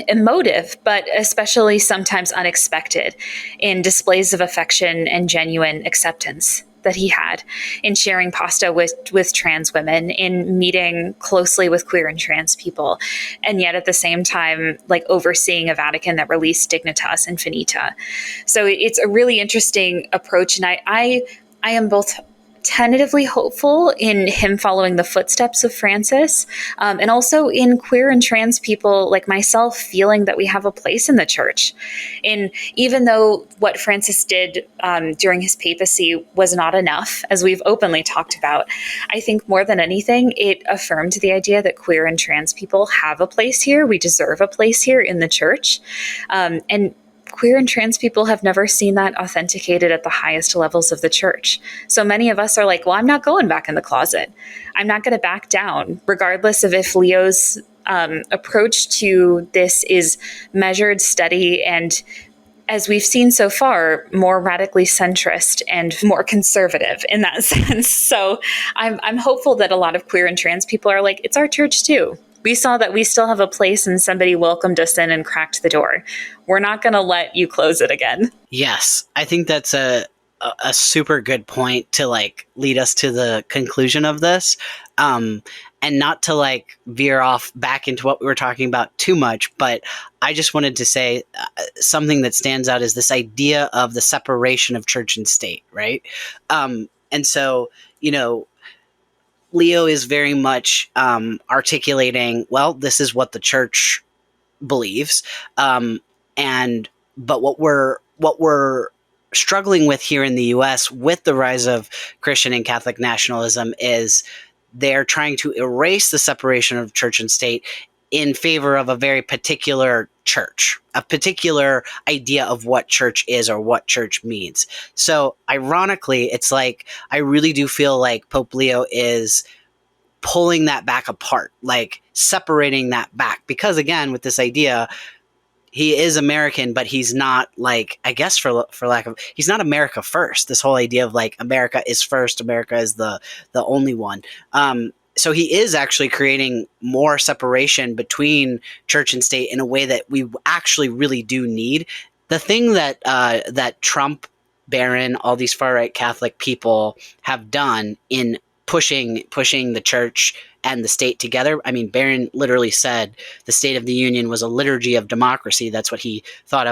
emotive, but especially sometimes unexpected in displays of affection and genuine acceptance that he had in sharing pasta with trans women, in meeting closely with queer and trans people, and yet at the same time, like overseeing a Vatican that released Dignitas Infinita. So it's a really interesting approach. And I am both tentatively hopeful in him following the footsteps of Francis, and also in queer and trans people like myself feeling that we have a place in the church. And even though what Francis did during his papacy was not enough, as we've openly talked about, I think more than anything, it affirmed the idea that queer and trans people have a place here. We deserve a place here in the church. And queer and trans people have never seen that authenticated at the highest levels of the church. So many of us are like, well, I'm not going back in the closet. I'm not going to back down, regardless of if Leo's approach to this is measured, steady, and, as we've seen so far, more radically centrist and more conservative in that sense. So I'm hopeful that a lot of queer and trans people are like, it's our church too. We saw that we still have a place and somebody welcomed us in and cracked the door. We're not going to let you close it again. Yes, I think that's a super good point to like lead us to the conclusion of this, and not to like veer off back into what we were talking about too much. But I just wanted to say something that stands out is this idea of the separation of church and state, right? And so, you know, Leo is very much articulating, well, this is what the church believes, but what we're struggling with here in the U.S. with the rise of Christian and Catholic nationalism is they're trying to erase the separation of church and state in favor of a very particular church, a particular idea of what church is or what church means. So ironically, it's like, I really do feel like Pope Leo is pulling that back apart, like separating that back. Because again, with this idea, he is American, but he's not like, I guess for lack of, he's not America first. This whole idea of like, America is first, America is the only one. So he is actually creating more separation between church and state in a way that we actually really do need. The thing that that Trump, Barron, all these far right Catholic people have done in pushing the church and the state together. I mean, Barron literally said the State of the Union was a liturgy of democracy. That's what he thought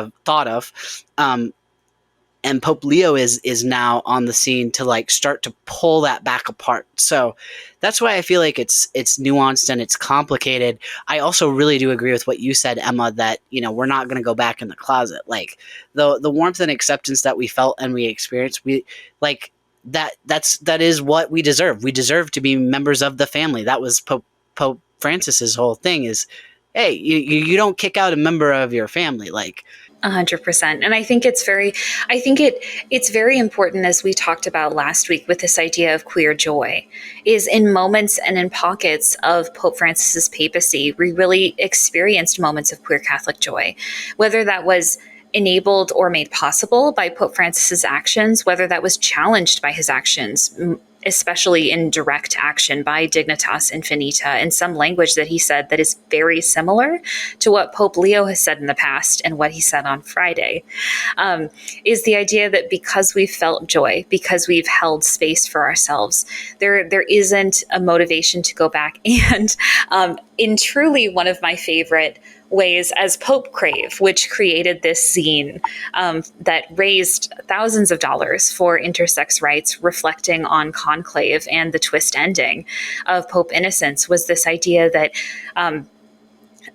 of. And Pope Leo is now on the scene to like start to pull that back apart. So that's why I feel like it's nuanced and it's complicated. I also really do agree with what you said, Emma, that, you know, we're not going to go back in the closet. Like the warmth and acceptance that we felt and we experienced, we like that is what we deserve. We deserve to be members of the family. That was Pope Francis's whole thing is, hey, you don't kick out a member of your family. Like, 100%. And I think it's very important, as we talked about last week with this idea of queer joy, is in moments and in pockets of Pope Francis's papacy, we really experienced moments of queer Catholic joy, whether that was enabled or made possible by Pope Francis's actions, whether that was challenged by his actions, especially in direct action by Dignitas Infinita, in some language that he said that is very similar to what Pope Leo has said in the past and what he said on Friday, is the idea that because we've felt joy, because we've held space for ourselves, there isn't a motivation to go back. And in truly one of my favorite ways, as Pope Crave, which created this zine that raised thousands of dollars for intersex rights, reflecting on Conclave and the twist ending of Pope Innocence, was this idea that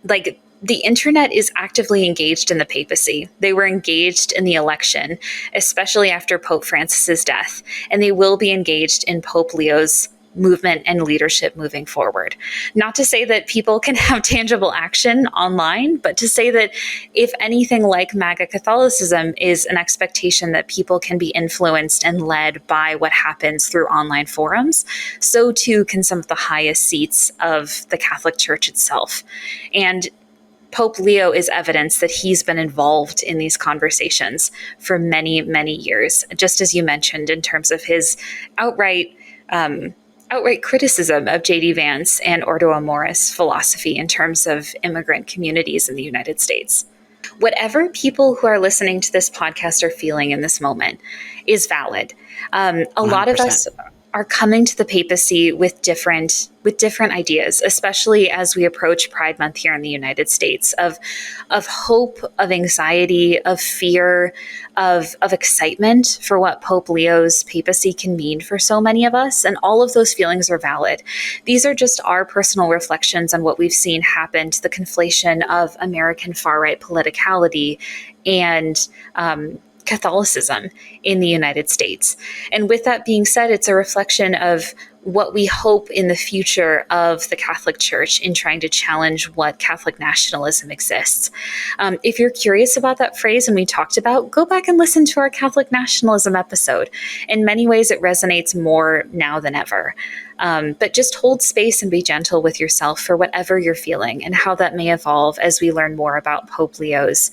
the internet is actively engaged in the papacy. They were engaged in the election, especially after Pope Francis's death, and they will be engaged in Pope Leo's movement and leadership moving forward. Not to say that people can have tangible action online, but to say that if anything like MAGA Catholicism is an expectation that people can be influenced and led by what happens through online forums, so too can some of the highest seats of the Catholic Church itself. And Pope Leo is evidence that he's been involved in these conversations for many, many years, just as you mentioned, in terms of his outright criticism of J.D. Vance and Ordo Amoris philosophy in terms of immigrant communities in the United States. Whatever people who are listening to this podcast are feeling in this moment is valid. A lot of us are coming to the papacy with different ideas, especially as we approach Pride Month here in the United States, of hope, of anxiety, of fear, of excitement for what Pope Leo's papacy can mean for so many of us. And all of those feelings are valid. These are just our personal reflections on what we've seen happen to the conflation of American far-right politicality and Catholicism in the United States. And with that being said, it's a reflection of what we hope in the future of the Catholic Church in trying to challenge what Catholic nationalism exists. If you're curious about that phrase and we talked about, go back and listen to our Catholic nationalism episode. In many ways, it resonates more now than ever. But just hold space and be gentle with yourself for whatever you're feeling and how that may evolve as we learn more about Pope Leo's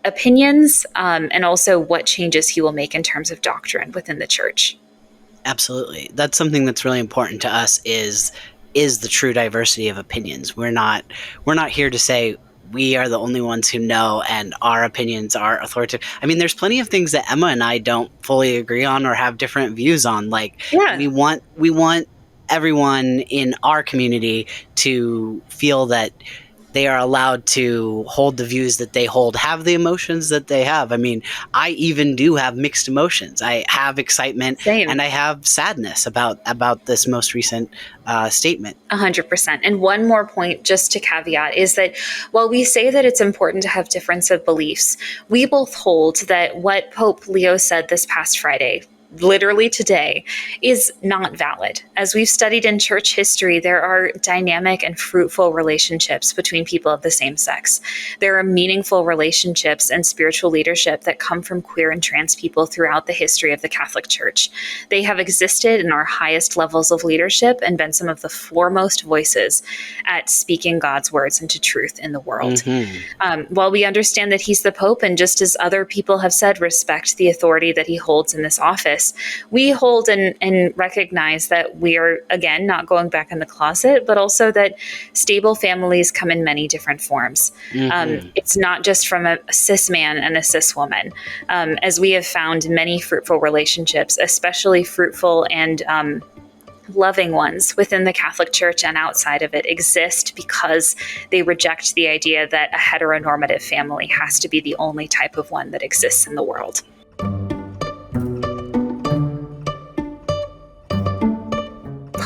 opinions, and also what changes he will make in terms of doctrine within the church. Absolutely. That's something that's really important to us is the true diversity of opinions. We're not here to say we are the only ones who know and our opinions are authoritative. I mean, there's plenty of things that Emma and I don't fully agree on or have different views on. Like, we want everyone in our community to feel that they are allowed to hold the views that they hold, have the emotions that they have. I mean, I even do have mixed emotions. I have excitement and I have sadness about this most recent statement. 100%. And one more point just to caveat is that while we say that it's important to have difference of beliefs, we both hold that what Pope Leo said this past Friday, literally today, is not valid. As we've studied in church history, there are dynamic and fruitful relationships between people of the same sex. There are meaningful relationships and spiritual leadership that come from queer and trans people throughout the history of the Catholic Church. They have existed in our highest levels of leadership and been some of the foremost voices at speaking God's words into truth in the world. Mm-hmm. While we understand that he's the Pope, and just as other people have said, respect the authority that he holds in this office, we hold and recognize that we are, again, not going back in the closet, but also that stable families come in many different forms. Mm-hmm. It's not just from a cis man and a cis woman. As we have found many fruitful relationships, especially fruitful and loving ones within the Catholic Church and outside of it, exist because they reject the idea that a heteronormative family has to be the only type of one that exists in the world.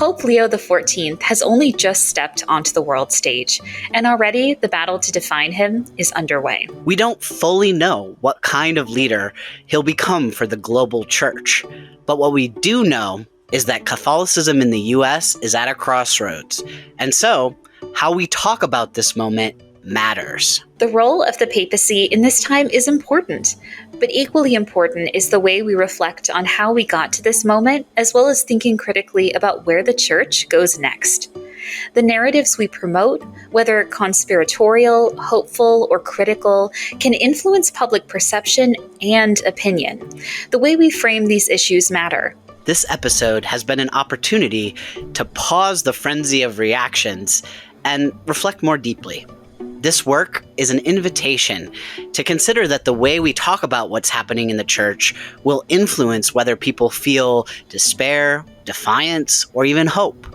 Pope Leo XIV has only just stepped onto the world stage, and already the battle to define him is underway. We don't fully know what kind of leader he'll become for the global church, but what we do know is that Catholicism in the US is at a crossroads, and so how we talk about this moment matters. The role of the papacy in this time is important, but equally important is the way we reflect on how we got to this moment, as well as thinking critically about where the church goes next. The narratives we promote, whether conspiratorial, hopeful, or critical, can influence public perception and opinion. The way we frame these issues matter. This episode has been an opportunity to pause the frenzy of reactions and reflect more deeply. This work is an invitation to consider that the way we talk about what's happening in the church will influence whether people feel despair, defiance, or even hope,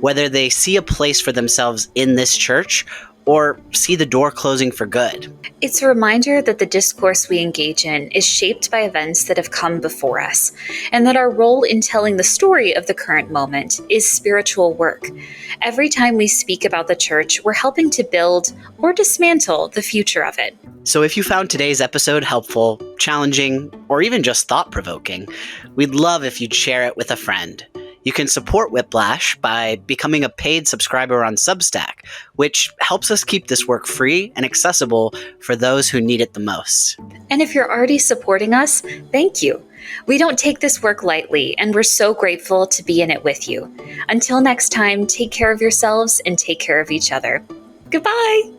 whether they see a place for themselves in this church or see the door closing for good. It's a reminder that the discourse we engage in is shaped by events that have come before us, and that our role in telling the story of the current moment is spiritual work. Every time we speak about the church, we're helping to build or dismantle the future of it. So if you found today's episode helpful, challenging, or even just thought-provoking, we'd love if you'd share it with a friend. You can support Whiplash by becoming a paid subscriber on Substack, which helps us keep this work free and accessible for those who need it the most. And if you're already supporting us, thank you. We don't take this work lightly, and we're so grateful to be in it with you. Until next time, take care of yourselves and take care of each other. Goodbye!